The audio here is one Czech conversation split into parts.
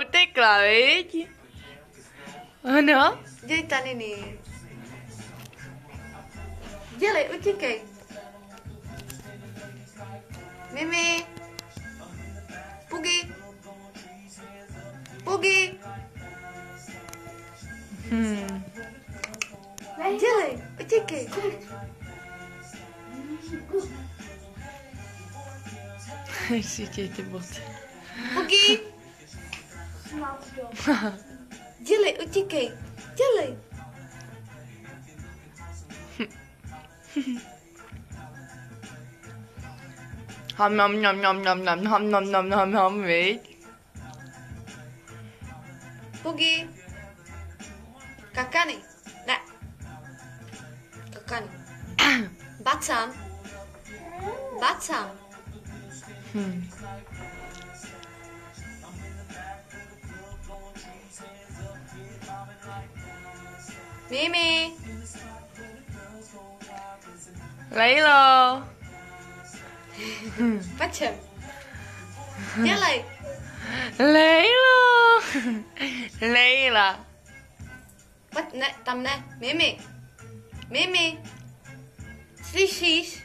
Utekla, viď? Ano? Dělej taniny. Dělej, utíkej. Mimi. Pugi. Pugi. Dělej, utíkej. Cítěj ty boty. Pugi. Dělej, utíkej. Dělej. Ham nom nom nom nom nom nom nom nom nom nom, viď? Pugi. Kakany. Ne. Kakany. Bacam. Bacam. Mimi. Lejlo. Pojď sem. Dělej. Lejlo. Lejla. Pojď, ne, tam ne. Mimi. Mimi. Slyšíš?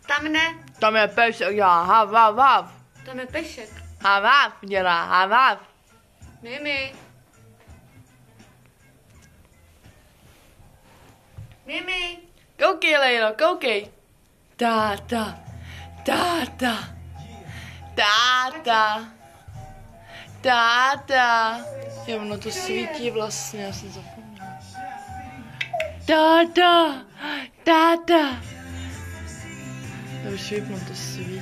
Tam ne. Tam je pešek, já hav, hav, hav. Tam je pešek. Hav, hav, dělá, hav, hav. Mimi. Mimi. Koukej, Lejlo, koukej. Táta, táta, táta, táta. Jo, ono to svítí vlastně, já jsem zapomněla. Táta, táta. Já už vypnu, to svítí.